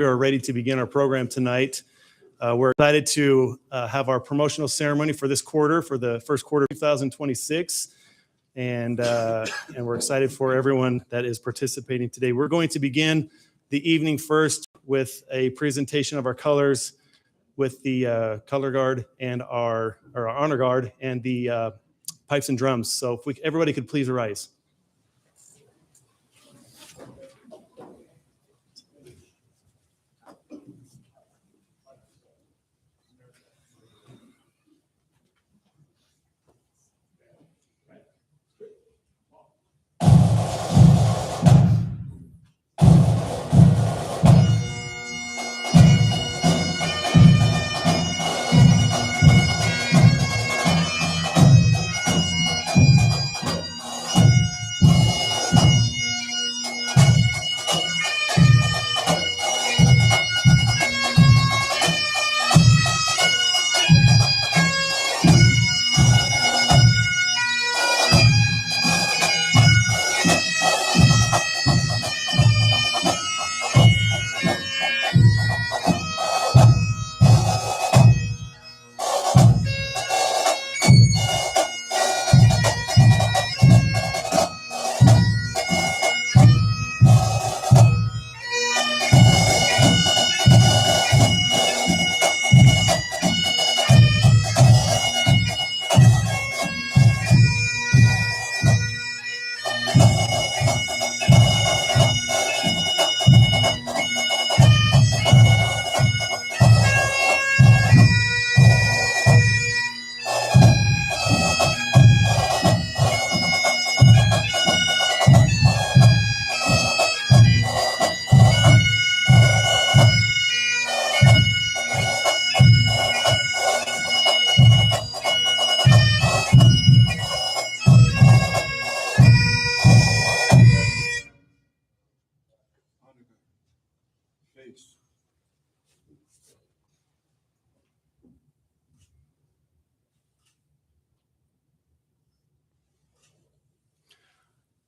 We are ready to begin our program tonight. We're excited to have our promotional ceremony for this quarter, for the first quarter of 2026. And we're excited for everyone that is participating today. We're going to begin the evening first with a presentation of our colors with the color guard and our honor guard and the pipes and drums. So if everybody could please rise.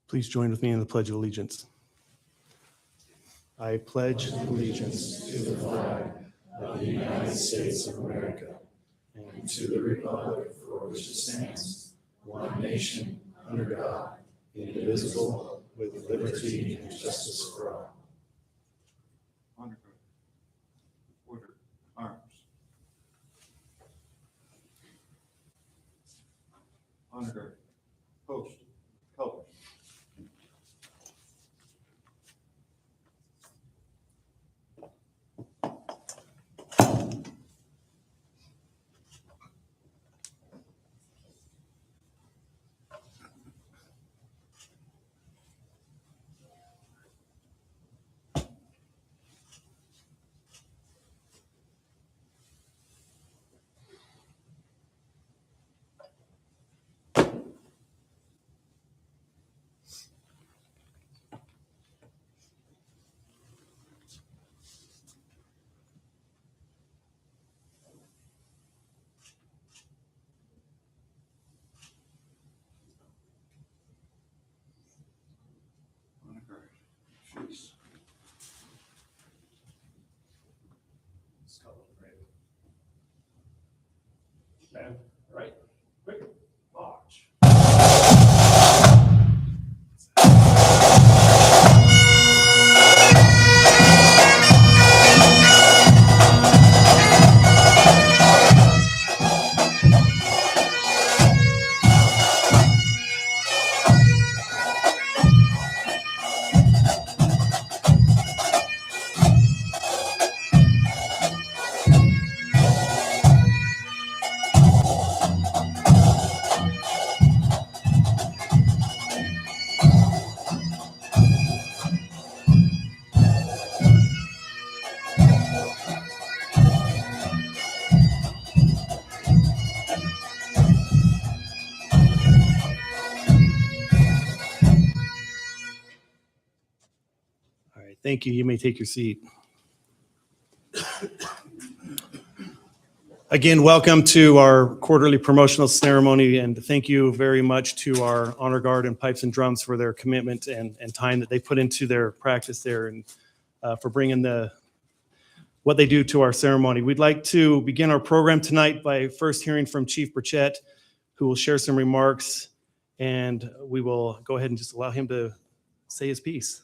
Please join with me in the Pledge of Allegiance. I pledge allegiance to the flag of the United States of America and to the republic for which it stands, one nation, under God, indivisible, with liberty and justice for all. Honor guard. Order. Arms. Honor guard. Post. Colors. Face. Stand right, quick, march. All right, thank you. You may take your seat. Again, welcome to our quarterly promotional ceremony, and thank you very much to our honor guard and pipes and drums for their commitment and time that they put into their practice there, and for bringing the what they do to our ceremony. We'd like to begin our program tonight by first hearing from Chief Burchett, who will share some remarks, and we will go ahead and just allow him to say his piece.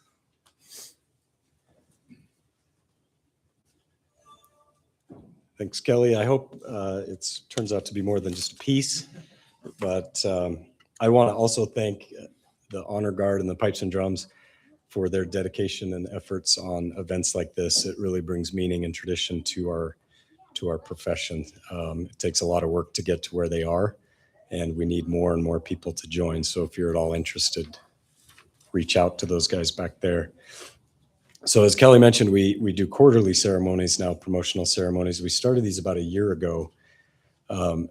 Thanks, Kelly. I hope it turns out to be more than just a piece, but I want to also thank the Honor Guard and the Pipes and Drums for their dedication and efforts on events like this. It really brings meaning and tradition to our profession. It takes a lot of work to get to where they are, and we need more and more people to join. So if you're at all interested, reach out to those guys back there. So as Kelly mentioned, we do quarterly ceremonies now, promotional ceremonies. We started these about a year ago.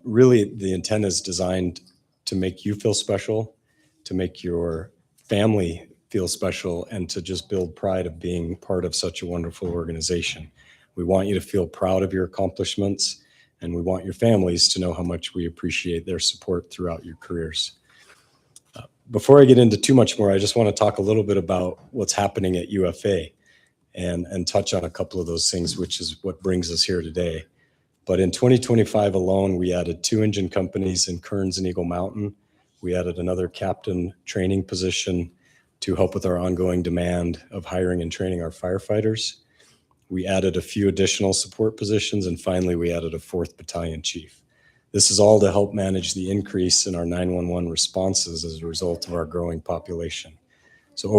Really, the intent is designed to make you feel special, to make your family feel special, and to just build pride of being part of such a wonderful organization. We want you to feel proud of your accomplishments, and we want your families to know how much we appreciate their support throughout your careers. Before I get into too much more, I just want to talk a little bit about what's happening at UFA and touch on a couple of those things, which is what brings us here today. But in 2025 alone, we added 2 engine companies in Kearns and Eagle Mountain. We added another captain training position to help with our ongoing demand of hiring and training our firefighters. We added a few additional support positions, and finally, we added a 4th battalion chief. This is all to help manage the increase in our 911 responses as a result of our growing population. So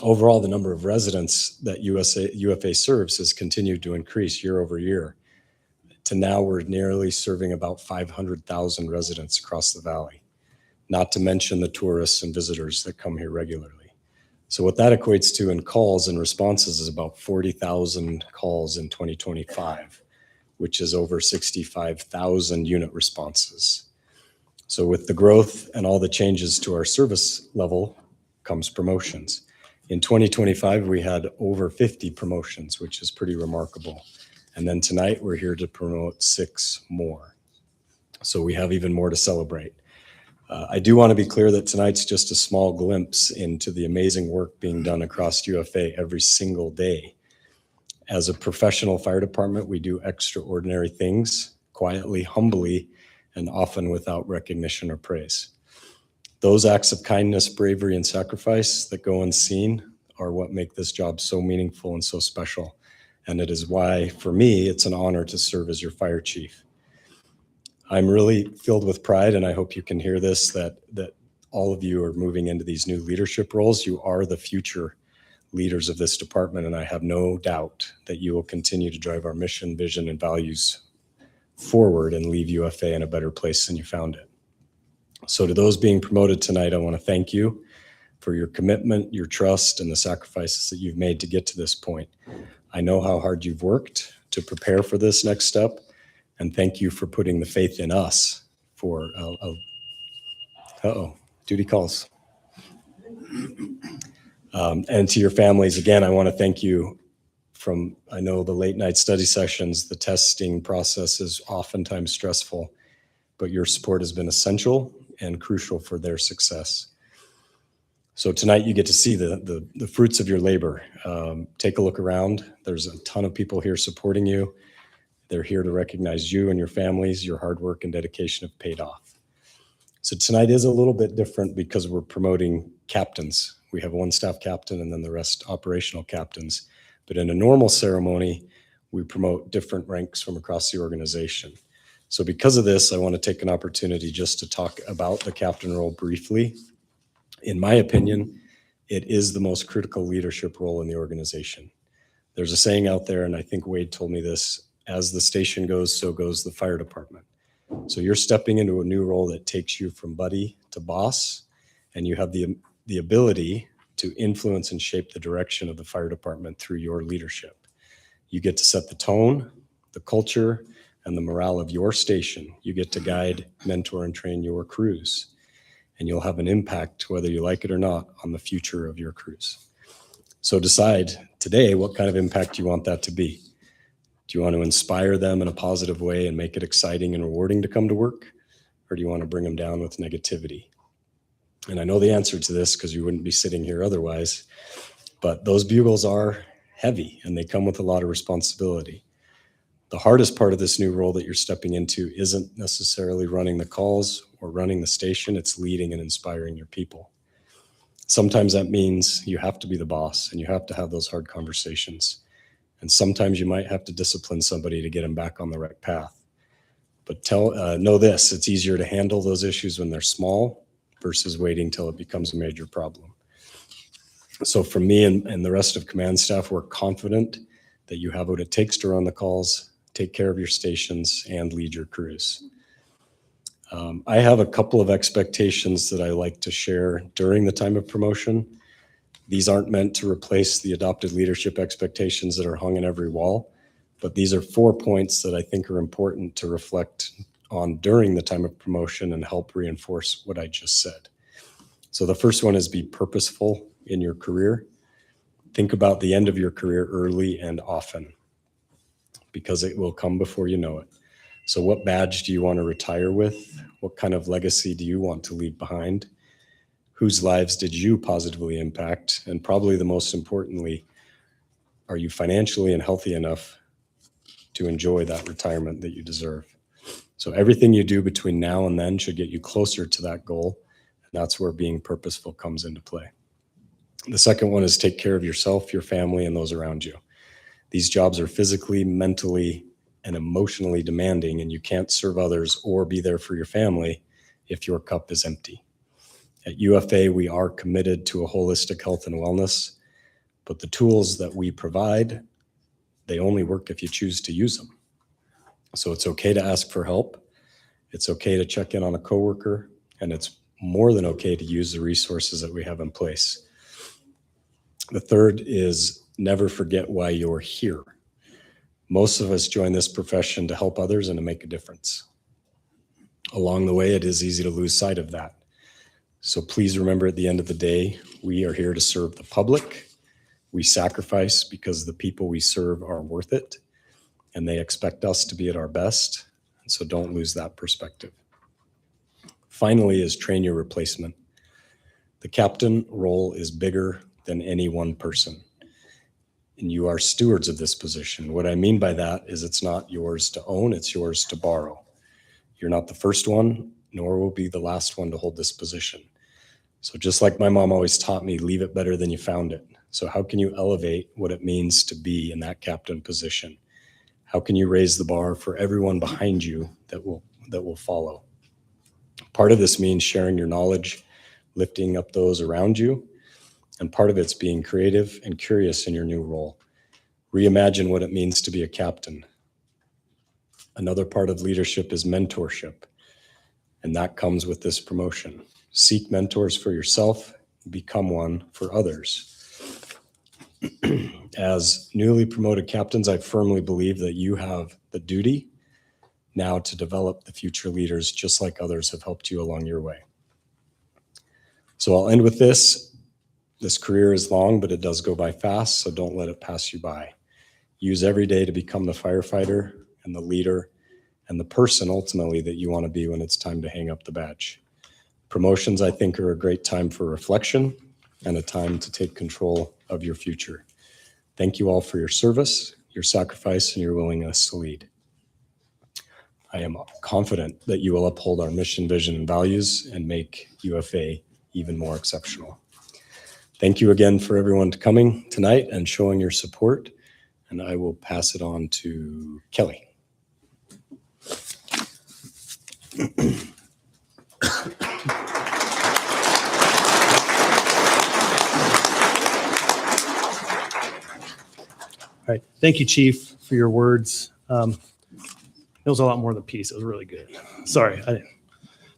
overall, the number of residents that UFA serves has continued to increase year over year. To now, we're nearly serving about 500,000 residents across the valley, not to mention the tourists and visitors that come here regularly. So what that equates to in calls and responses is about 40,000 calls in 2025, which is over 65,000 unit responses. So with the growth and all the changes to our service level comes promotions. In 2025, we had over 50 promotions, which is pretty remarkable. And then tonight, we're here to promote 6 more. So we have even more to celebrate. I do want to be clear that tonight's just a small glimpse into the amazing work being done across UFA every single day. As a professional fire department, we do extraordinary things, quietly, humbly, and often without recognition or praise. Those acts of kindness, bravery, and sacrifice that go unseen are what make this job so meaningful and so special. And it is why, for me, it's an honor to serve as your fire chief. I'm really filled with pride, and I hope you can hear this, that all of you are moving into these new leadership roles. You are the future leaders of this department, and I have no doubt that you will continue to drive our mission, vision, and values forward and leave UFA in a better place than you found it. So to those being promoted tonight, I want to thank you for your commitment, your trust, and the sacrifices that you've made to get to this point. I know how hard you've worked to prepare for this next step, and thank you for putting the faith in us for, duty calls. And to your families, again, I want to thank you I know the late night study sessions, the testing process is oftentimes stressful, but your support has been essential and crucial for their success. So tonight you get to see the fruits of your labor. Take a look around. There's a ton of people here supporting you. They're here to recognize you and your families. Your hard work and dedication have paid off. So tonight is a little bit different because we're promoting captains. We have 1 staff captain and then the rest operational captains. But in a normal ceremony, we promote different ranks from across the organization. So because of this, I want to take an opportunity just to talk about the captain role briefly. In my opinion, it is the most critical leadership role in the organization. There's a saying out there, and I think Wade told me this, as the station goes, so goes the fire department. So you're stepping into a new role that takes you from buddy to boss, and you have the ability to influence and shape the direction of the fire department through your leadership. You get to set the tone, the culture, and the morale of your station. You get to guide, mentor, and train your crews. And you'll have an impact, whether you like it or not, on the future of your crews. So decide today what kind of impact you want that to be. Do you want to inspire them in a positive way and make it exciting and rewarding to come to work? Or do you want to bring them down with negativity? And I know the answer to this because you wouldn't be sitting here otherwise. But those bugles are heavy and they come with a lot of responsibility. The hardest part of this new role that you're stepping into isn't necessarily running the calls or running the station, it's leading and inspiring your people. Sometimes that means you have to be the boss and you have to have those hard conversations. And sometimes you might have to discipline somebody to get them back on the right path. But know this, it's easier to handle those issues when they're small versus waiting till it becomes a major problem. So for me and the rest of command staff, we're confident that you have what it takes to run the calls, take care of your stations, and lead your crews. I have a couple of expectations that I like to share during the time of promotion. These aren't meant to replace the adopted leadership expectations that are hung in every wall, but these are 4 points that I think are important to reflect on during the time of promotion and help reinforce what I just said. So the first one is be purposeful in your career. Think about the end of your career early and often, because it will come before you know it. So what badge do you want to retire with? What kind of legacy do you want to leave behind? Whose lives did you positively impact? And probably the most importantly, are you financially and healthy enough to enjoy that retirement that you deserve? So everything you do between now and then should get you closer to that goal. And that's where being purposeful comes into play. The second one is take care of yourself, your family, and those around you. These jobs are physically, mentally, and emotionally demanding, and you can't serve others or be there for your family if your cup is empty. At UFA, we are committed to a holistic health and wellness, but the tools that we provide, they only work if you choose to use them. So it's okay to ask for help. It's okay to check in on a coworker, and it's more than okay to use the resources that we have in place. The third is never forget why you're here. Most of us join this profession to help others and to make a difference. Along the way, it is easy to lose sight of that. So please remember, at the end of the day, we are here to serve the public. We sacrifice because the people we serve are worth it, and they expect us to be at our best. So don't lose that perspective. Finally is train your replacement. The captain role is bigger than any one person, and you are stewards of this position. What I mean by that is it's not yours to own, it's yours to borrow. You're not the first one, nor will be the last one to hold this position. So just like my mom always taught me, leave it better than you found it. So how can you elevate what it means to be in that captain position? How can you raise the bar for everyone behind you that will follow? Part of this means sharing your knowledge, lifting up those around you, and part of it's being creative and curious in your new role. Reimagine what it means to be a captain. Another part of leadership is mentorship, and that comes with this promotion. Seek mentors for yourself, become one for others. As newly promoted captains, I firmly believe that you have the duty now to develop the future leaders, just like others have helped you along your way. So I'll end with this. This career is long, but it does go by fast, so don't let it pass you by. Use every day to become the firefighter and the leader and the person ultimately that you want to be when it's time to hang up the badge. Promotions, I think, are a great time for reflection and a time to take control of your future. Thank you all for your service, your sacrifice, and your willingness to lead. I am confident that you will uphold our mission, vision, and values and make UFA even more exceptional. Thank you again for everyone coming tonight and showing your support, and I will pass it on to Kelly. All right. Thank you, Chief, for your words. It was a lot more than peace. It was really good. Sorry, I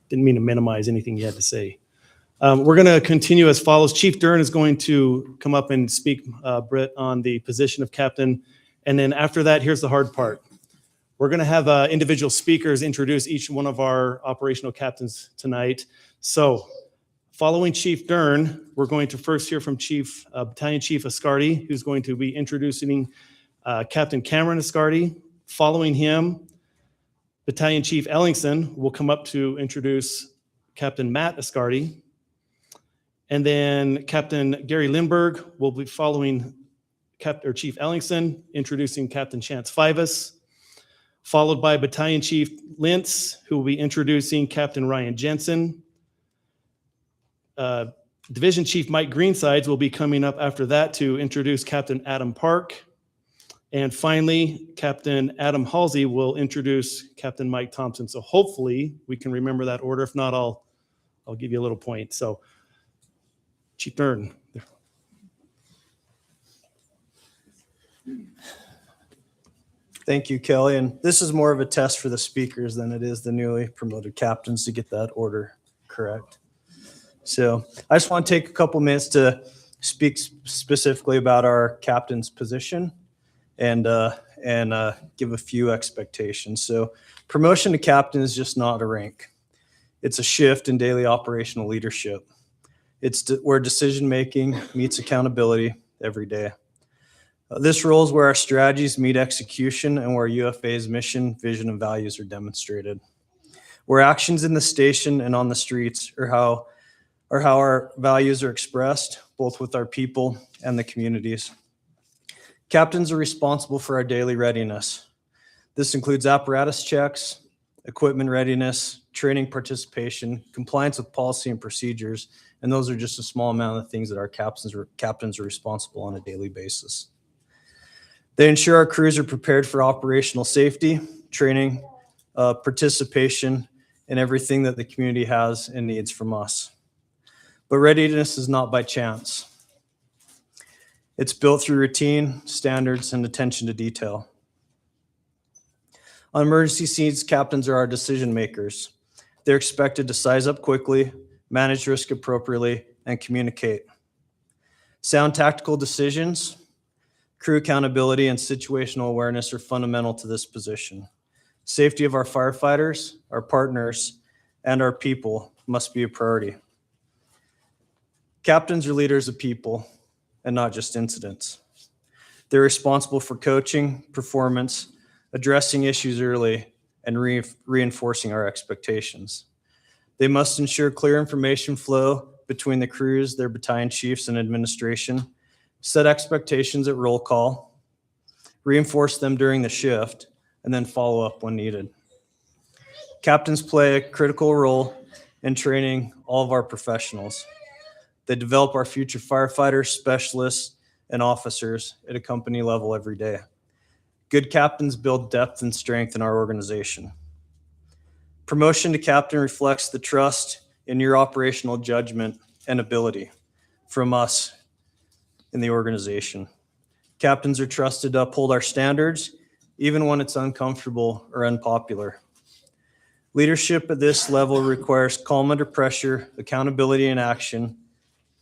didn't mean to minimize anything you had to say. We're going to continue as follows. Chief Dern is going to come up and speak, Britt, on the position of captain. And then after that, here's the hard part. We're going to have individual speakers introduce each one of our operational captains tonight. So following Chief Dern, we're going to first hear from Battalion Chief Ascardi, who's going to be introducing Captain Cameron Ascardi. Following him, Battalion Chief Ellingson will come up to introduce Captain Matt Ascardi. And then Captain Gary Lindbergh will be following Chief Ellingson introducing Captain Chance Fivas, followed by Battalion Chief Lintz, who will be introducing Captain Ryan Jensen. Division Chief Mike Greensides will be coming up after that to introduce Captain Adam Park. And finally, Captain Adam Halsey will introduce Captain Mike Thompson. So hopefully we can remember that order. If not, I'll give you a little point. So Chief Byrne. Thank you, Kelly. And this is more of a test for the speakers than it is the newly promoted captains to get that order correct. So I just want to take a couple minutes to speak specifically about our captain's position and give a few expectations. So promotion to captain is just not a rank. It's a shift in daily operational leadership. It's where decision-making meets accountability every day. This role is where our strategies meet execution and where UFA's mission, vision, and values are demonstrated. Where actions in the station and on the streets are how our values are expressed, both with our people and the communities. Captains are responsible for our daily readiness. This includes apparatus checks, equipment readiness, training participation, compliance with policy and procedures, and those are just a small amount of things that our captains are responsible on a daily basis. They ensure our crews are prepared for operational safety, training, participation, and everything that the community has and needs from us. But readiness is not by chance. It's built through routine, standards, and attention to detail. On emergency scenes, captains are our decision makers. They're expected to size up quickly, manage risk appropriately, and communicate. Sound tactical decisions, crew accountability, and situational awareness are fundamental to this position. Safety of our firefighters, our partners, and our people must be a priority. Captains are leaders of people and not just incidents. They're responsible for coaching, performance, addressing issues early, and reinforcing our expectations. They must ensure clear information flow between the crews, their battalion chiefs, and administration, set expectations at roll call, reinforce them during the shift, and then follow up when needed. Captains play a critical role in training all of our professionals. They develop our future firefighters, specialists, and officers at a company level every day. Good captains build depth and strength in our organization. Promotion to captain reflects the trust in your operational judgment and ability from us in the organization. Captains are trusted to uphold our standards, even when it's uncomfortable or unpopular. Leadership at this level requires calm under pressure, accountability in action,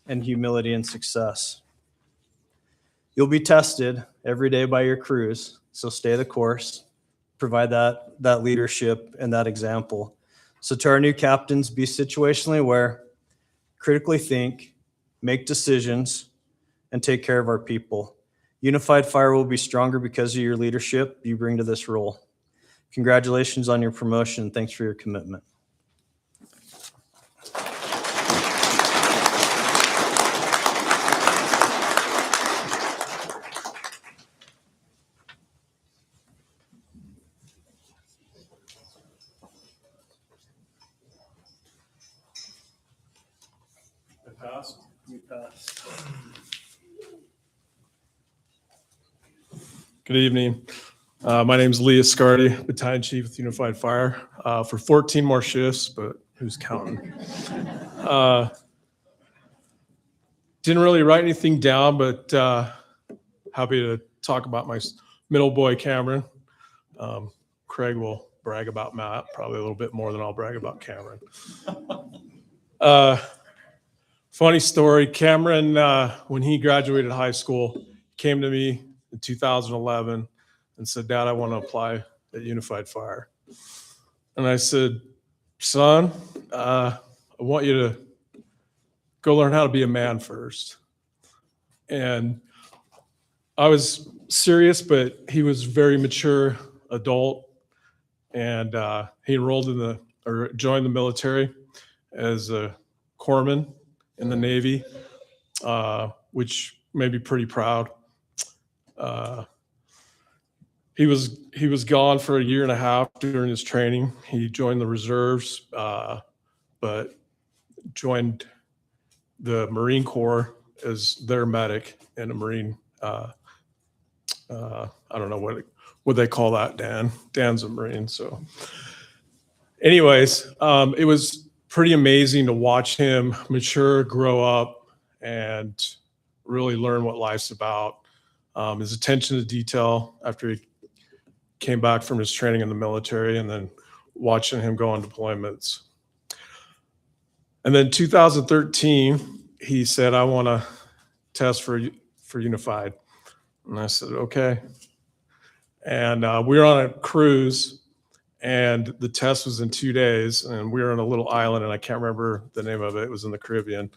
and humility in success. You'll be tested every day by your crews, so stay the course, provide that leadership and that example. So to our new captains, be situationally aware, critically think, make decisions, and take care of our people. Unified Fire will be stronger because of your leadership you bring to this role. Congratulations on your promotion. Thanks for your commitment. You passed. Good evening. My name is Lee Ascardi, Battalion Chief with Unified Fire, for 14 more shifts, but who's counting? Didn't really write anything down, but happy to talk about my middle boy, Cameron. Craig will brag about Matt, probably a little bit more than I'll brag about Cameron. Funny story, Cameron, when he graduated high school, came to me in 2011 and said, "Dad, I want to apply at Unified Fire." And I said, "Son, I want you to go learn how to be a man first." And I was serious, but he was a very mature adult, and he enrolled joined the military as a corpsman in the Navy, which made me pretty proud. He was gone for a year and a half during his training. He joined the reserves, but joined the Marine Corps as their medic and a Marine. I don't know what they call that, Dan. Dan's a Marine. So anyways, it was pretty amazing to watch him mature, grow up, and really learn what life's about. His attention to detail after he came back from his training in the military, and then watching him go on deployments. And then 2013, he said, I want to test for Unified. And I said, okay. And we were on a cruise, and the test was in 2 days, and we were on a little island, and I can't remember the name of it. It was in the Caribbean.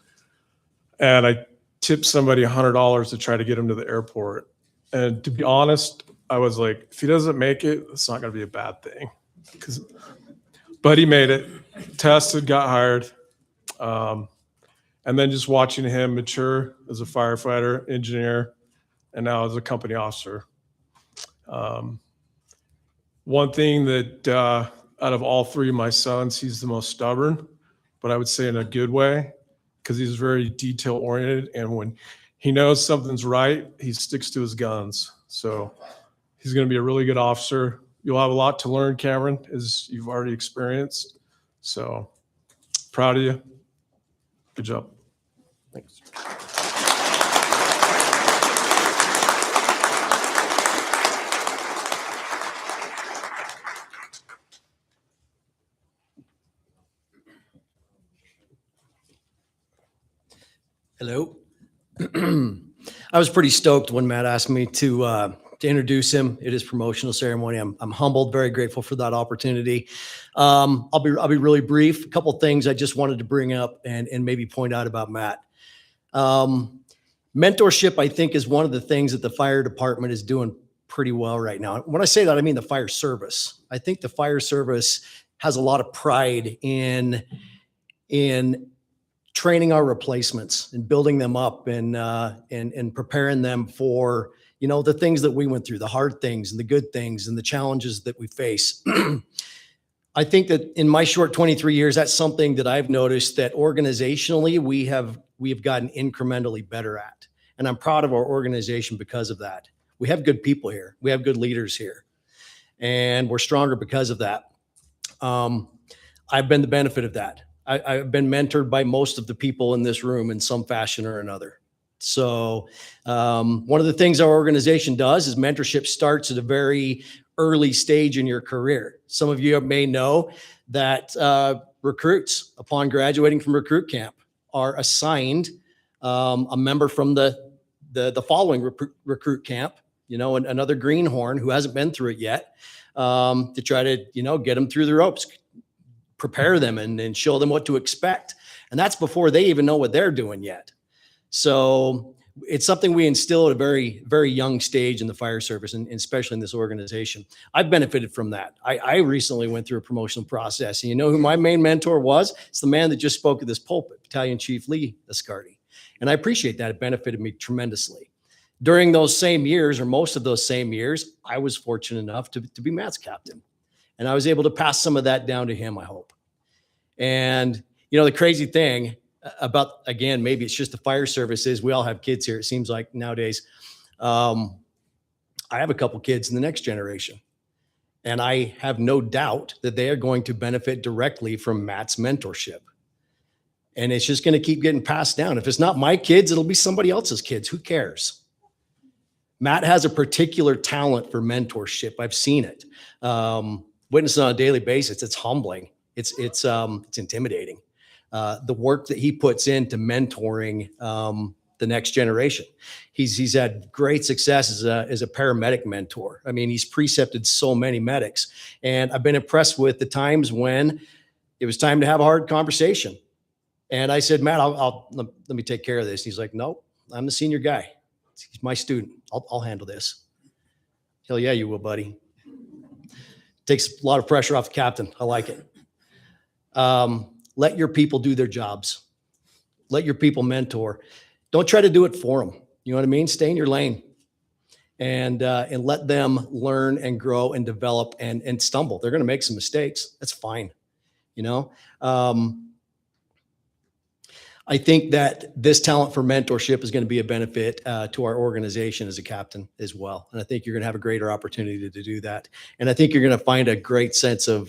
And I tipped somebody $100 to try to get him to the airport. And to be honest, I was like, if he doesn't make it, it's not going to be a bad thing. But he made it, tested, got hired. And then just watching him mature as a firefighter, engineer, and now as a company officer. One thing that out of all three of my sons, he's the most stubborn, but I would say in a good way, because he's very detail oriented. And when he knows something's right, he sticks to his guns. So he's going to be a really good officer. You'll have a lot to learn, Cameron, as you've already experienced. So proud of you. Good job. Thanks. Hello. I was pretty stoked when Matt asked me to introduce him at his promotional ceremony. I'm humbled, very grateful for that opportunity. I'll be really brief. A couple things I just wanted to bring up and maybe point out about Matt. Mentorship, I think, is one of the things that the fire department is doing pretty well right now. When I say that, I mean the fire service. I think the fire service has a lot of pride in training our replacements and building them up and preparing them for, you know, the things that we went through, the hard things and the good things and the challenges that we face. I think that in my short 23 years, that's something that I've noticed that organizationally we have gotten incrementally better at. And I'm proud of our organization because of that. We have good people here. We have good leaders here. And we're stronger because of that. I've been the benefit of that. I've been mentored by most of the people in this room in some fashion or another. So one of the things our organization does is mentorship starts at a very early stage in your career. Some of you may know that recruits, upon graduating from recruit camp, are assigned a member from the following recruit camp, you know, another greenhorn who hasn't been through it yet, to try to, you know, get them through the ropes, prepare them and show them what to expect. And that's before they even know what they're doing yet. So it's something we instill at a very, very young stage in the fire service, and especially in this organization. I've benefited from that. I recently went through a promotional process, and you know who my main mentor was? It's the man that just spoke at this pulpit, Battalion Chief Lee Ascardi. And I appreciate that. It benefited me tremendously. During those same years, or most of those same years, I was fortunate enough to be Matt's captain. And I was able to pass some of that down to him, I hope. And, you know, the crazy thing about, again, maybe it's just the fire service is we all have kids here. It seems like nowadays. I have a couple kids in the next generation. And I have no doubt that they are going to benefit directly from Matt's mentorship. And it's just going to keep getting passed down. If it's not my kids, it'll be somebody else's kids. Who cares? Matt has a particular talent for mentorship. I've seen it. Witnessing on a daily basis. It's humbling. It's intimidating. The work that he puts into mentoring the next generation. He's had great success as a paramedic mentor. I mean, he's precepted so many medics, and I've been impressed with the times when it was time to have a hard conversation. And I said, Matt, let me take care of this. He's like, no, I'm the senior guy. He's my student. I'll handle this. Hell yeah, you will, buddy. Takes a lot of pressure off the captain. I like it. Let your people do their jobs. Let your people mentor. Don't try to do it for them. You know what I mean? Stay in your lane. and let them learn and grow and develop and stumble. They're going to make some mistakes. That's fine. You know, I think that this talent for mentorship is going to be a benefit to our organization as a captain as well. And I think you're going to have a greater opportunity to do that. And I think you're going to find a great sense of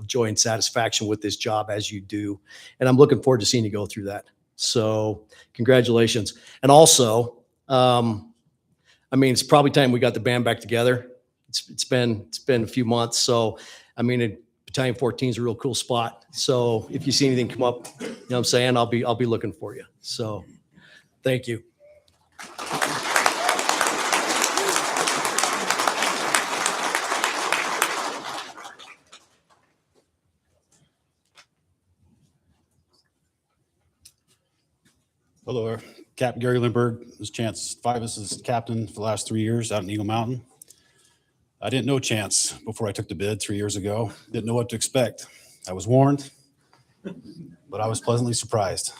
joy and satisfaction with this job as you do. And I'm looking forward to seeing you go through that. So congratulations. And also, I mean, it's probably time we got the band back together. It's been a few months. So, I mean, Battalion 14 is a real cool spot. So if you see anything come up, you know what I'm saying, I'll be looking for you. So thank you. Hello, Captain Gary Lindbergh. This is Chance Fivas is captain for the last 3 years out in Eagle Mountain. I didn't know Chance before I took the bid 3 years ago. Didn't know what to expect. I was warned, but I was pleasantly surprised.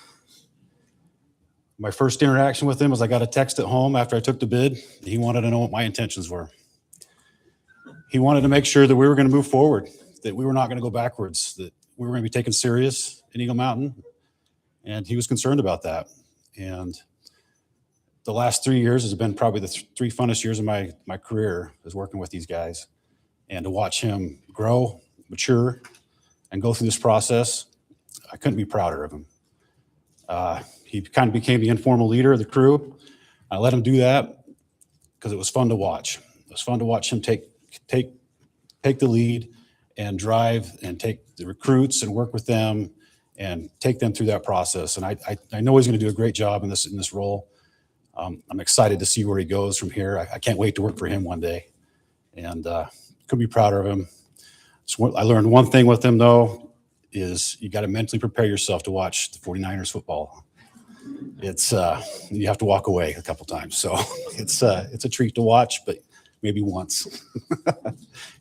My first interaction with him was I got a text at home after I took the bid. He wanted to know what my intentions were. He wanted to make sure that we were going to move forward, that we were not going to go backwards, that we were going to be taken serious in Eagle Mountain. And he was concerned about that. And the last 3 years has been probably the three funnest years of my career, is working with these guys. And to watch him grow, mature, and go through this process, I couldn't be prouder of him. He kind of became the informal leader of the crew. I let him do that because it was fun to watch. It was fun to watch him take the lead and drive and take the recruits and work with them and take them through that process. And I know he's going to do a great job in this role. I'm excited to see where he goes from here. I can't wait to work for him one day, and could be prouder of him. So I learned one thing with him, though, is you got to mentally prepare yourself to watch the 49ers football. It's you have to walk away a couple times. So it's a treat to watch, but maybe once.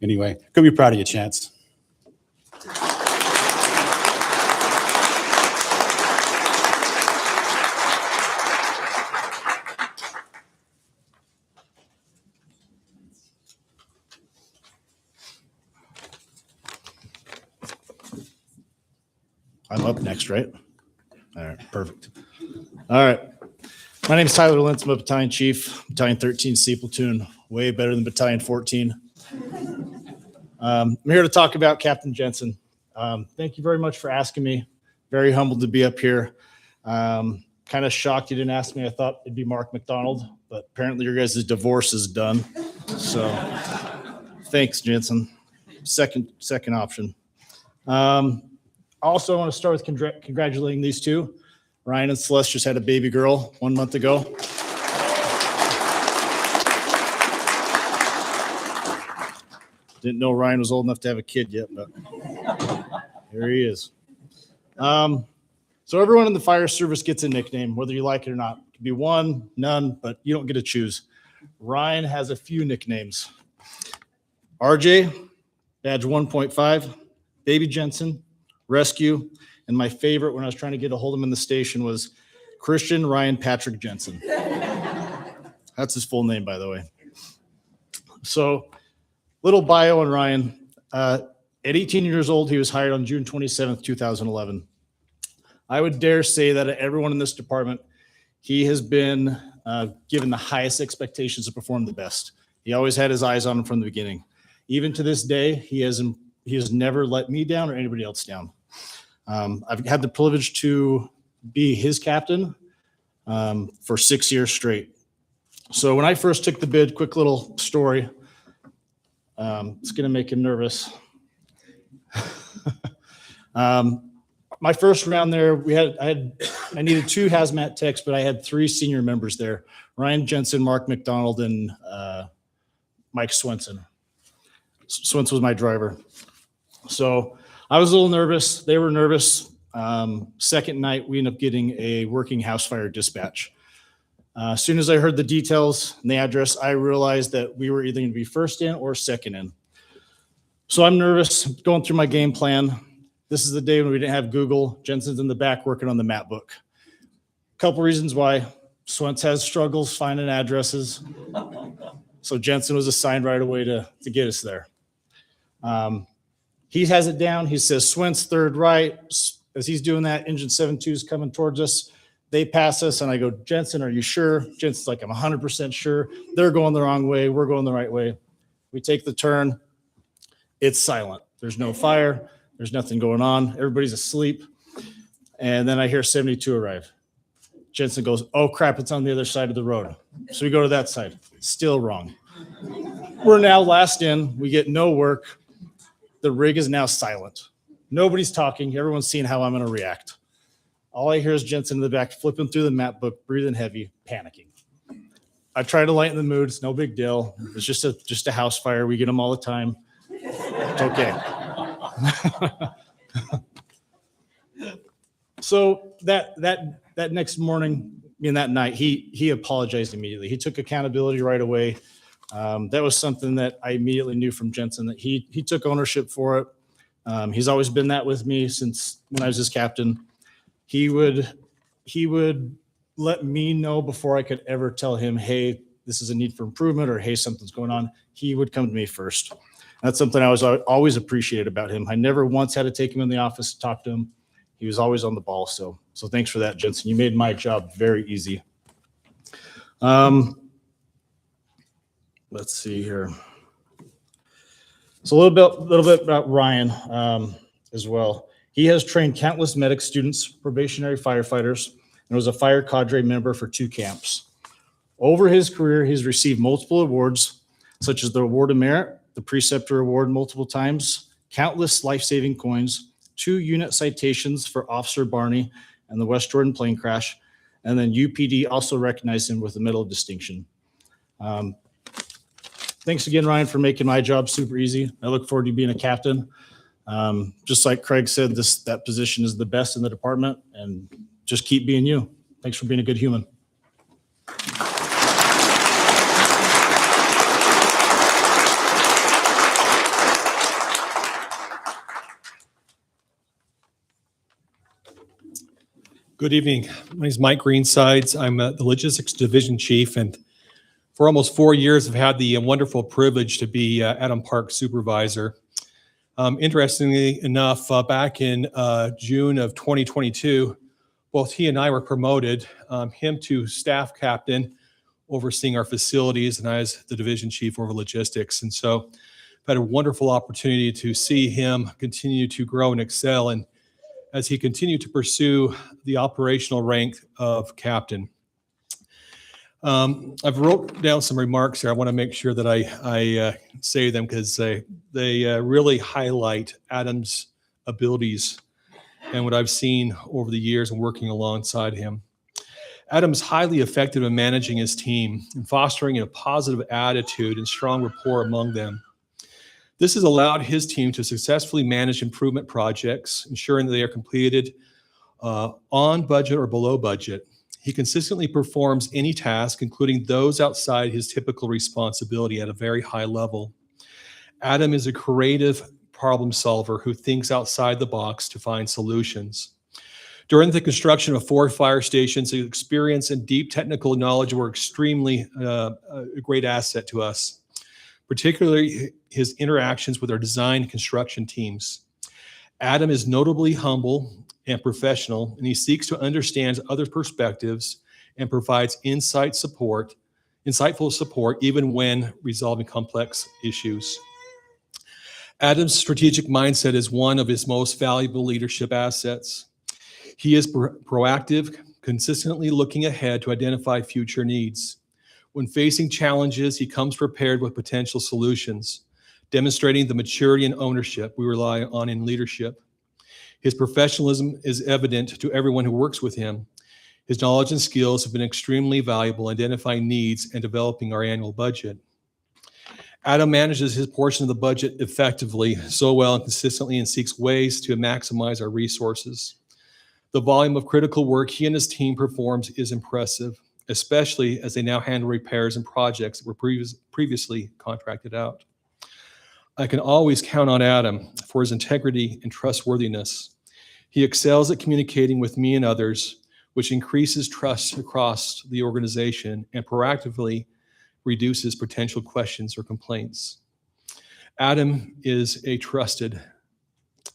Anyway, could be proud of you, Chance. I'm up next, right? All right, perfect. All right. My name is Tyler Lentz. I'm a battalion chief, Battalion 13 C platoon, way better than Battalion 14. I'm here to talk about Captain Jensen. Thank you very much for asking me. Very humbled to be up here. Kind of shocked you didn't ask me. I thought it'd be Mark McDonald, but apparently your guys' divorce is done. So thanks, Jensen. Second option. Also, I want to start with congratulating these two. Ryan and Celeste just had a baby girl 1 month ago. Didn't know Ryan was old enough to have a kid yet, but here he is. So everyone in the fire service gets a nickname, whether you like it or not. It could be one, none, but you don't get to choose. Ryan has a few nicknames. RJ, badge 1.5, Baby Jensen, Rescue, and my favorite when I was trying to get a hold of him in the station was Christian Ryan Patrick Jensen. That's his full name, by the way. So, little bio on Ryan. At 18 years old, he was hired on June 27th, 2011. I would dare say that everyone in this department, he has been given the highest expectations to perform the best. He always had his eyes on him from the beginning. Even to this day, he has never let me down or anybody else down. I've had the privilege to be his captain for 6 years straight. So when I first took the bid, quick little story. It's going to make him nervous. My first round there, I needed 2 hazmat techs, but I had 3 senior members there: Ryan Jensen, Mark McDonald, and Mike Swenson. Swenson was my driver. So I was a little nervous. They were nervous. Second night, we ended up getting a working house fire dispatch. As soon as I heard the details and the address, I realized that we were either going to be first in or second in. So I'm nervous, going through my game plan. This is the day when we didn't have Google. Jensen's in the back working on the map book. Couple reasons why. Swentz has struggles finding addresses. So Jensen was assigned right away to get us there. He has it down. He says, Swint's third right. As he's doing that, engine 72 is coming towards us. They pass us, and I go, Jensen, are you sure? Jensen's like, I'm 100% sure. They're going the wrong way. We're going the right way. We take the turn. It's silent. There's no fire. There's nothing going on. Everybody's asleep. And then I hear 72 arrive. Jensen goes, oh, crap, it's on the other side of the road. So we go to that side. Still wrong. We're now last in. We get no work. The rig is now silent. Nobody's talking. Everyone's seeing how I'm going to react. All I hear is Jensen in the back flipping through the map book, breathing heavy, panicking. I try to lighten the mood. It's no big deal. It's just a house fire. We get them all the time. It's okay. So that next morning, that night, he apologized immediately. He took accountability right away. That was something that I immediately knew from Jensen, that he took ownership for it. He's always been that with me since when I was his captain. He would let me know before I could ever tell him, hey, this is a need for improvement, or hey, something's going on. He would come to me first. That's something I was always appreciated about him. I never once had to take him in the office to talk to him. He was always on the ball. So thanks for that, Jensen. You made my job very easy. Let's see here. So a little bit about Ryan as well. He has trained countless medic students, probationary firefighters, and was a fire cadre member for 2 camps. Over his career, he's received multiple awards, such as the Award of Merit, the Preceptor Award multiple times, countless life-saving coins, 2 unit citations for Officer Barney and the West Jordan plane crash, and then UPD also recognized him with the Medal of Distinction. Thanks again, Ryan, for making my job super easy. I look forward to being a captain. Just like Craig said, that position is the best in the department, and just keep being you. Thanks for being a good human. Good evening. My name is Mike Greensides. I'm the Logistics Division Chief, and for almost 4 years, I've had the wonderful privilege to be Adam Park's supervisor. Interestingly enough, back in June of 2022, both he and I were promoted, him to staff captain, overseeing our facilities, and I as the division chief over logistics. And so I've had a wonderful opportunity to see him continue to grow and excel, and as he continued to pursue the operational rank of captain. I've wrote down some remarks here. I want to make sure that I say them because they really highlight Adam's abilities and what I've seen over the years and working alongside him. Adam's highly effective in managing his team and fostering a positive attitude and strong rapport among them. This has allowed his team to successfully manage improvement projects, ensuring that they are completed on budget or below budget. He consistently performs any task, including those outside his typical responsibility, at a very high level. Adam is a creative problem solver who thinks outside the box to find solutions. During the construction of 4 fire stations, his experience and deep technical knowledge were extremely a great asset to us, particularly his interactions with our design and construction teams. Adam is notably humble and professional, and he seeks to understand other perspectives and provides insightful support even when resolving complex issues. Adam's strategic mindset is one of his most valuable leadership assets. He is proactive, consistently looking ahead to identify future needs. When facing challenges, he comes prepared with potential solutions, demonstrating the maturity and ownership we rely on in leadership. His professionalism is evident to everyone who works with him. His knowledge and skills have been extremely valuable identifying needs and developing our annual budget. Adam manages his portion of the budget effectively, so well and consistently, and seeks ways to maximize our resources. The volume of critical work he and his team performs is impressive, especially as they now handle repairs and projects that were previously contracted out. I can always count on Adam for his integrity and trustworthiness. He excels at communicating with me and others, which increases trust across the organization and proactively reduces potential questions or complaints. Adam is a trusted,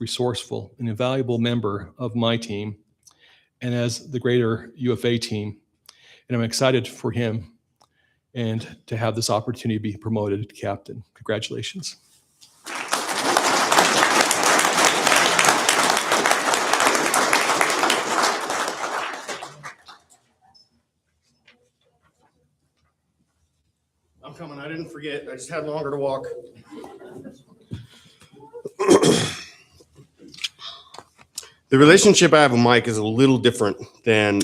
resourceful, and invaluable member of my team and as the greater UFA team. And I'm excited for him and to have this opportunity to be promoted to captain. Congratulations. I'm coming. I didn't forget. I just had longer to walk. The relationship I have with Mike is a little different than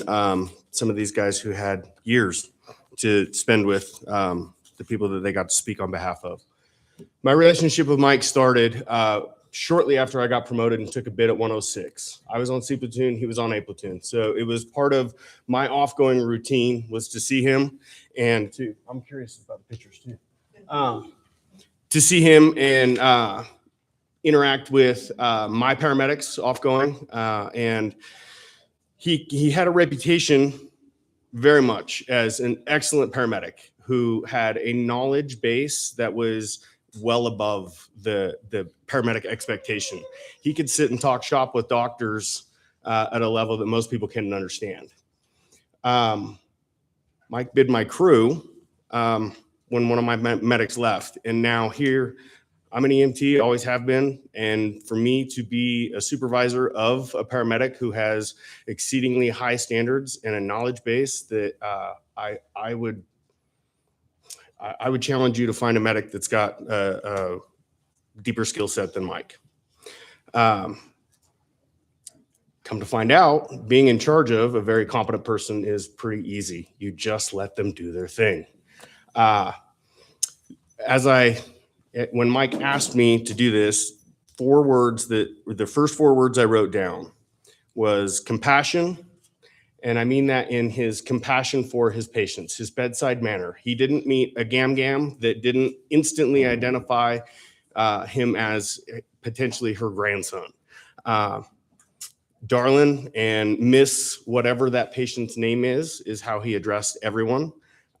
some of these guys who had years to spend with the people that they got to speak on behalf of. My relationship with Mike started shortly after I got promoted and took a bid at 106. I was on C platoon, he was on A platoon. So it was part of my off-going routine was to see him and to, I'm curious about the pictures too, to see him and interact with my paramedics off-going. And he had a reputation very much as an excellent paramedic who had a knowledge base that was well above the paramedic expectation. He could sit and talk shop with doctors at a level that most people can't understand. Mike bid my crew when one of my medics left. And now here, I'm an EMT, always have been. And for me to be a supervisor of a paramedic who has exceedingly high standards and a knowledge base that I would challenge you to find a medic that's got a deeper skill set than Mike. Come to find out, being in charge of a very competent person is pretty easy. You just let them do their thing. When Mike asked me to do this, the first 4 words I wrote down was compassion. And I mean that in his compassion for his patients, his bedside manner. He didn't meet a gam-gam that didn't instantly identify him as potentially her grandson. Darlin and Miss whatever that patient's name is how he addressed everyone.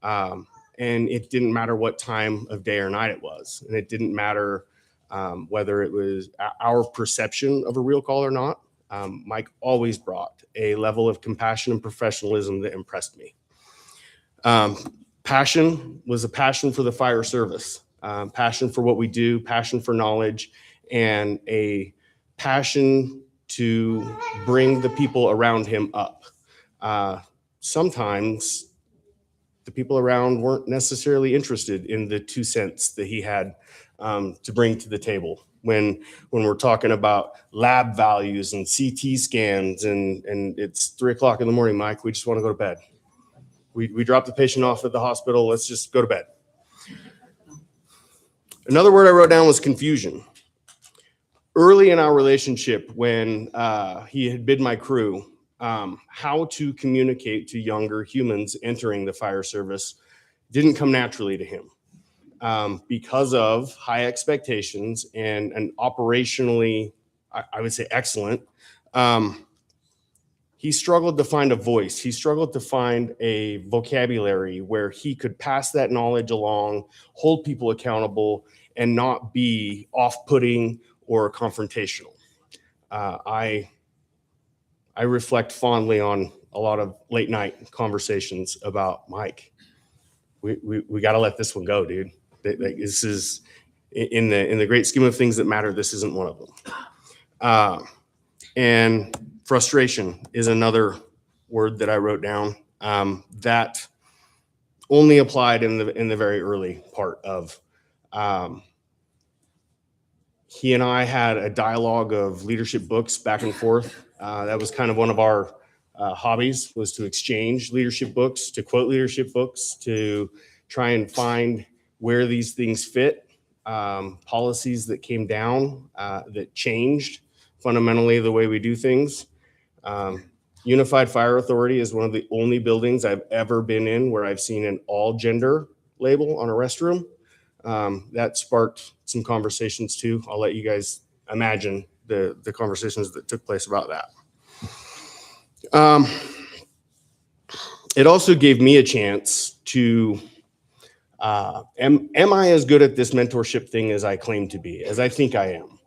And it didn't matter what time of day or night it was. And it didn't matter whether it was our perception of a real call or not. Mike always brought a level of compassion and professionalism that impressed me. Passion was a passion for the fire service, passion for what we do, passion for knowledge, and a passion to bring the people around him up. Sometimes the people around weren't necessarily interested in the 2 cents that he had to bring to the table. When we're talking about lab values and CT scans and it's 3 o'clock in the morning, Mike, we just want to go to bed. We drop the patient off at the hospital. Let's just go to bed. Another word I wrote down was confusion. Early in our relationship, when he had bid my crew, how to communicate to younger humans entering the fire service didn't come naturally to him. Because of high expectations and an operationally, I would say, excellent, he struggled to find a voice. He struggled to find a vocabulary where he could pass that knowledge along, hold people accountable, and not be off-putting or confrontational. I reflect fondly on a lot of late night conversations about Mike. We got to let this one go, dude. This is in the great scheme of things that matter. This isn't one of them. And frustration is another word that I wrote down that only applied in the very early part of. He and I had a dialogue of leadership books back and forth. That was kind of one of our hobbies, was to exchange leadership books, to quote leadership books, to try and find where these things fit, policies that came down that changed fundamentally the way we do things. Unified Fire Authority is one of the only buildings I've ever been in where I've seen an all gender label on a restroom. That sparked some conversations too. I'll let you guys imagine the conversations that took place about that. It also gave me a chance to Am I as good at this mentorship thing as I claim to be, as I think I am?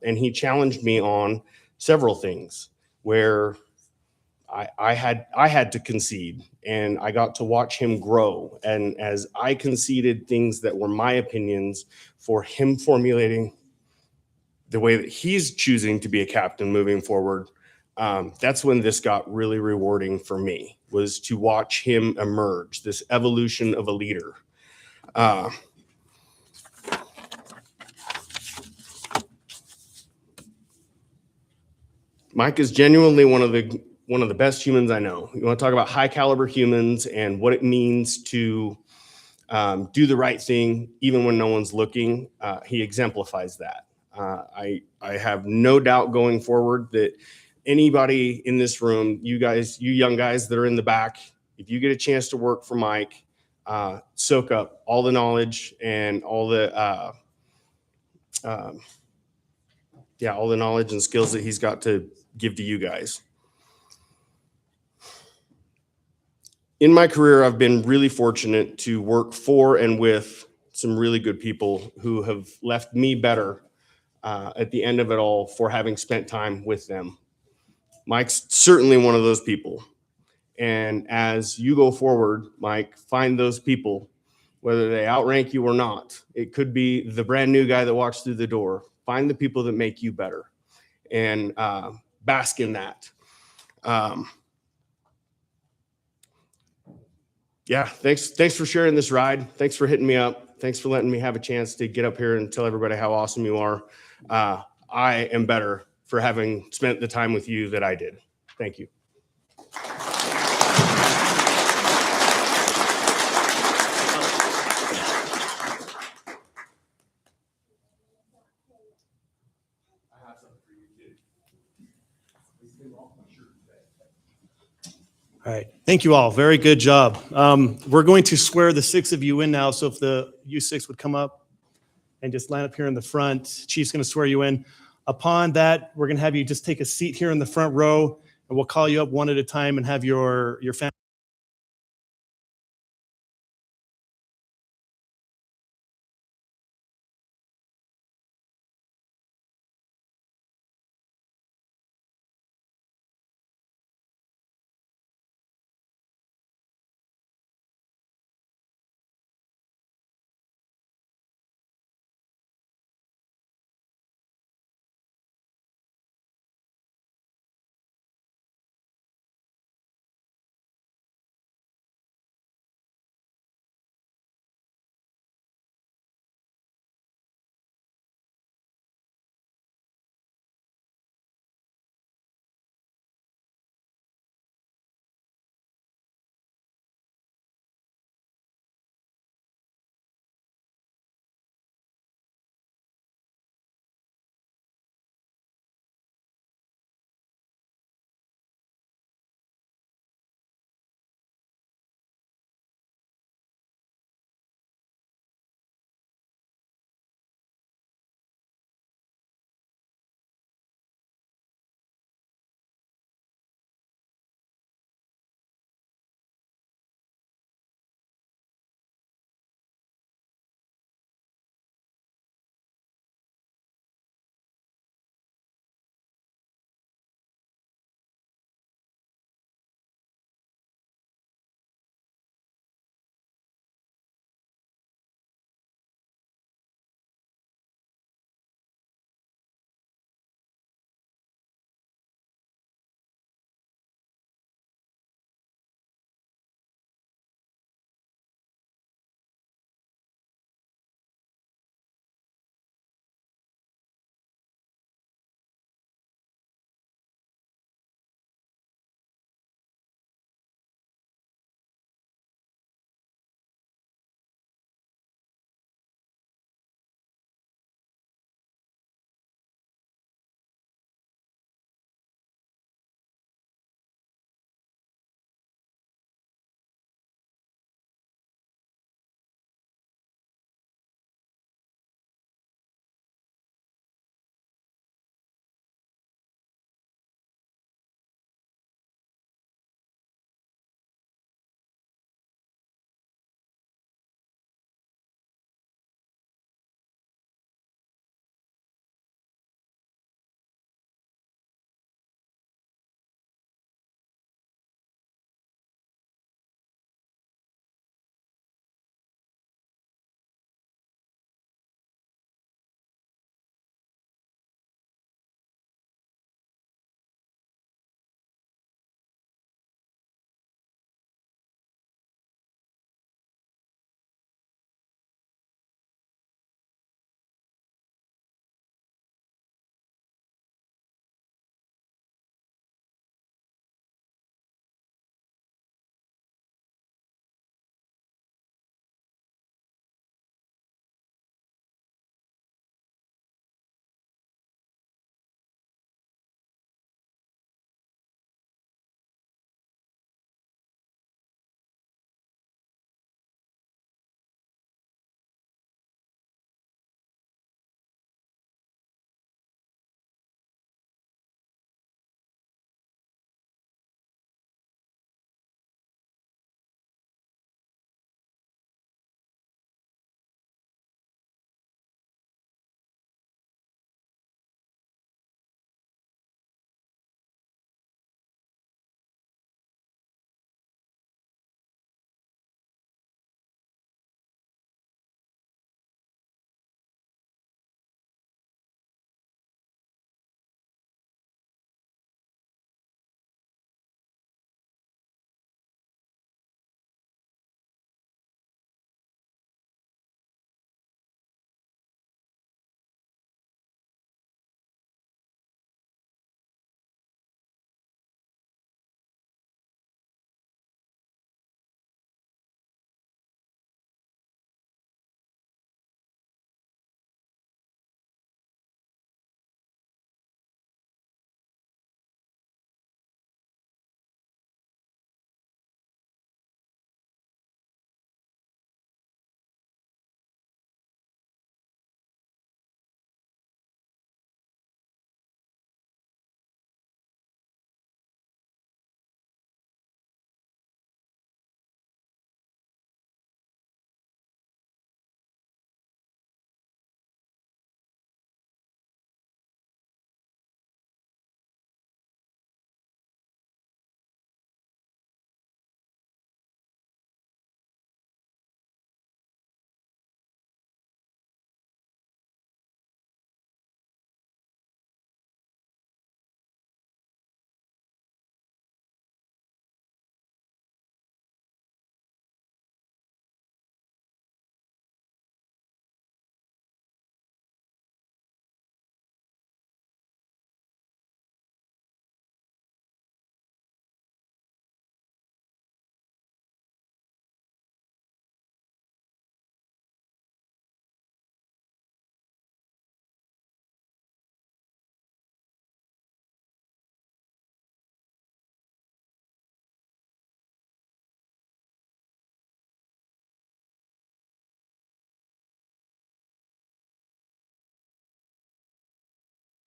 And he challenged me on several things where I had to concede, and I got to watch him grow. And as I conceded things that were my opinions for him formulating the way that he's choosing to be a captain moving forward, that's when this got really rewarding for me, was to watch him emerge, this evolution of a leader. Mike is genuinely one of the best humans I know. You want to talk about high caliber humans and what it means to do the right thing even when no one's looking. He exemplifies that. I have no doubt going forward that anybody in this room, you young guys that are in the back, if you get a chance to work for Mike, soak up all the knowledge and all the all the knowledge and skills that he's got to give to you guys. In my career, I've been really fortunate to work for and with some really good people who have left me better at the end of it all for having spent time with them. Mike's certainly one of those people. And as you go forward, Mike, find those people, whether they outrank you or not. It could be the brand new guy that walks through the door. Find the people that make you better and bask in that. Yeah, thanks for sharing this ride. Thanks for hitting me up. Thanks for letting me have a chance to get up here and tell everybody how awesome you are. I am better for having spent the time with you that I did. Thank you. All right. Thank you all. Very good job. We're going to swear the 6 of you in now. So if the U6 would come up and just line up here in the front, Chief's going to swear you in. Upon that, we're going to have you just take a seat here in the front row, and we'll call you up one at a time and have your family.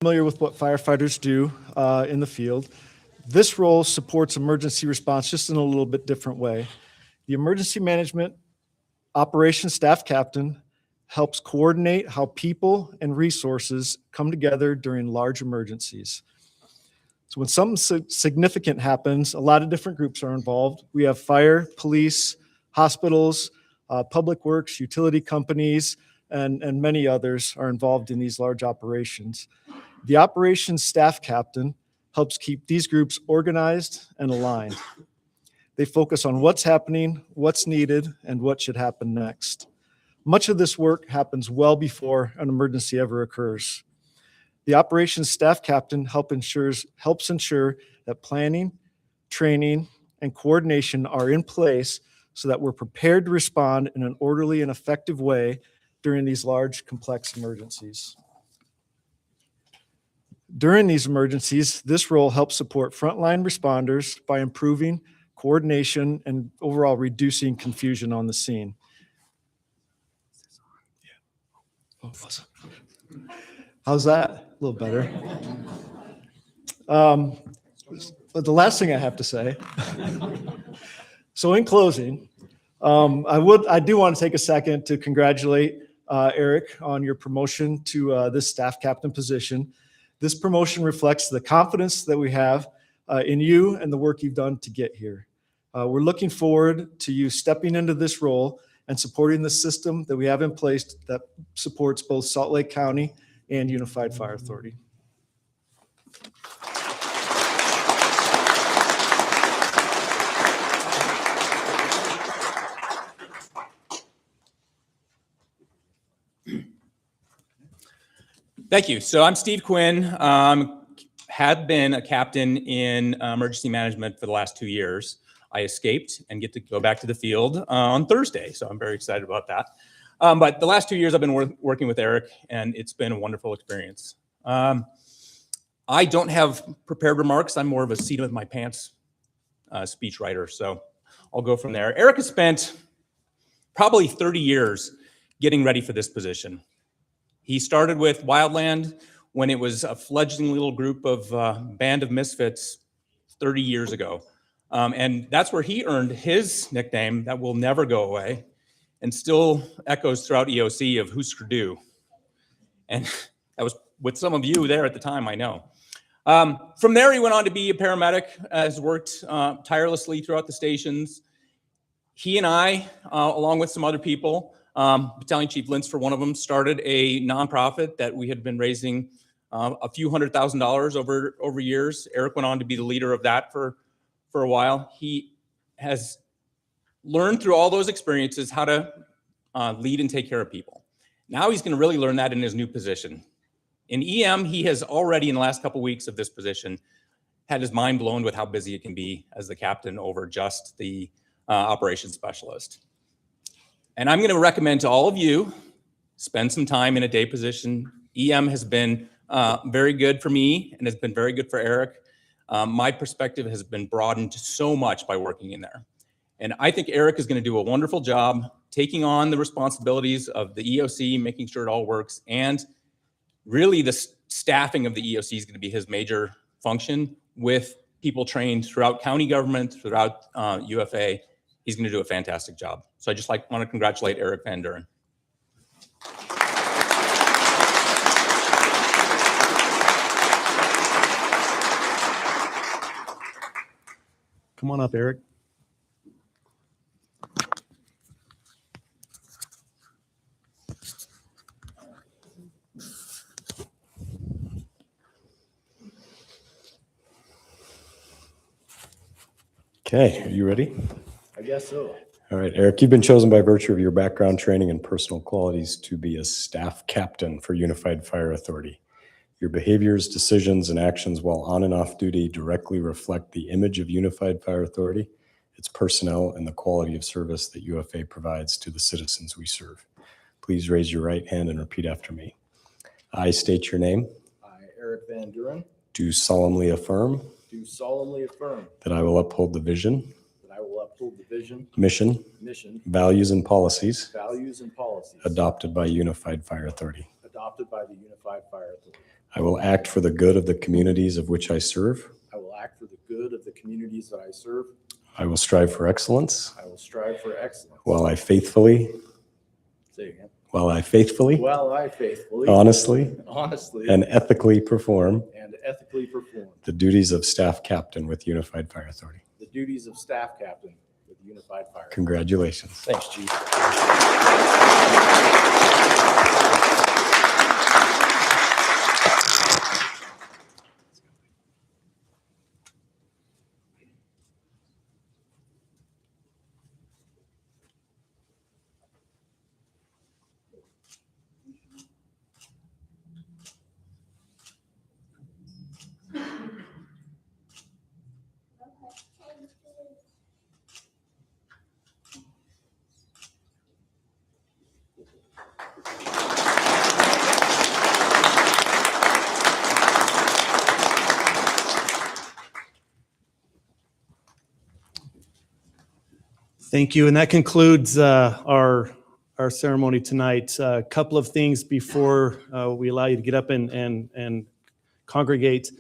Familiar with what firefighters do in the field. This role supports emergency response just in a little bit different way. The emergency management operations staff captain helps coordinate how people and resources come together during large emergencies. So when something significant happens, a lot of different groups are involved. We have fire, police, hospitals, public works, utility companies, and many others are involved in these large operations. The operations staff captain helps keep these groups organized and aligned. They focus on what's happening, what's needed, and what should happen next. Much of this work happens well before an emergency ever occurs. The operations staff captain helps ensure that planning, training, and coordination are in place so that we're prepared to respond in an orderly and effective way during these large, complex emergencies. During these emergencies, this role helps support frontline responders by improving coordination and overall reducing confusion on the scene. How's that? A little better. But the last thing I have to say, so in closing, I do want to take a second to congratulate Eric on your promotion to this staff captain position. This promotion reflects the confidence that we have in you and the work you've done to get here. We're looking forward to you stepping into this role and supporting the system that we have in place that supports both Salt Lake County and Unified Fire Authority. Thank you. So I'm Steve Quinn. Have been a captain in emergency management for the last 2 years. I escaped and get to go back to the field on Thursday, so I'm very excited about that. But the last 2 years I've been working with Eric, and it's been a wonderful experience. I don't have prepared remarks. I'm more of a seat of my pants speech writer, so I'll go from there. Eric has spent probably 30 years getting ready for this position. He started with Wildland when it was a fledgling little group of band of misfits 30 years ago. And that's where he earned his nickname that will never go away and still echoes throughout EOC of Husker Du. And that was with some of you there at the time, I know. From there, he went on to be a paramedic, has worked tirelessly throughout the stations. He and I, along with some other people, Battalion Chief Lintz, for one of them, started a nonprofit that we had been raising a few $100,000 over years. Eric went on to be the leader of that for a while. He has learned through all those experiences how to lead and take care of people. Now he's going to really learn that in his new position. In EM, he has already, in the last couple of weeks of this position, had his mind blown with how busy it can be as the captain over just the operations specialist. And I'm going to recommend to all of you, spend some time in a day position. EM has been very good for me and has been very good for Eric. My perspective has been broadened so much by working in there. And I think Eric is going to do a wonderful job taking on the responsibilities of the EOC, making sure it all works. And really the staffing of the EOC is going to be his major function with people trained throughout county government, throughout UFA. He's going to do a fantastic job. So I just want to congratulate Eric Van Duren. Come on up, Eric. Okay, are you ready? I guess so. All right, Eric, you've been chosen by virtue of your background, training, and personal qualities to be a staff captain for Unified Fire Authority. Your behaviors, decisions, and actions while on and off duty directly reflect the image of Unified Fire Authority, its personnel, and the quality of service that UFA provides to the citizens we serve. Please raise your right hand and repeat after me. I state your name. I, Eric Van Duren, Do solemnly affirm do solemnly affirm that I will uphold the vision, that I will uphold the vision, mission, mission, values, and policies values, and policies adopted by Unified Fire Authority. adopted adopted by the Unified Fire Authority. I will act for the good of the communities of which I serve. I will act for the good of the communities that I serve. I will strive for excellence I will strive for excellence. while I faithfully, Say again. while I faithfully, honestly, honestly, and ethically perform and ethically perform the duties of staff captain with Unified Fire Authority. the duties of staff captain with the Unified Fire Authority. Congratulations. Thanks, Chief. Thank you. And that concludes our ceremony tonight. A couple of things before we allow you to get up and congregate.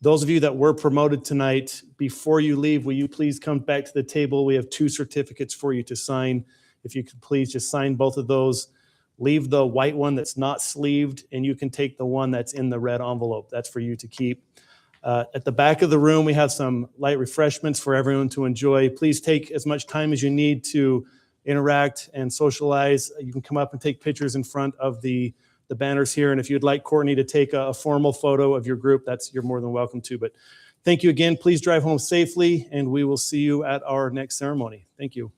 Those of you that were promoted tonight, before you leave, will you please come back to the table? We have 2 certificates for you to sign. If you could please just sign both of those. Leave the white one that's not sleeved, and you can take the one that's in the red envelope. That's for you to keep. At the back of the room, we have some light refreshments for everyone to enjoy. Please take as much time as you need to interact and socialize. You can come up and take pictures in front of the banners here. And if you'd like Courtney to take a formal photo of your group, you're more than welcome to. But thank you again. Please drive home safely, and we will see you at our next ceremony. Thank you.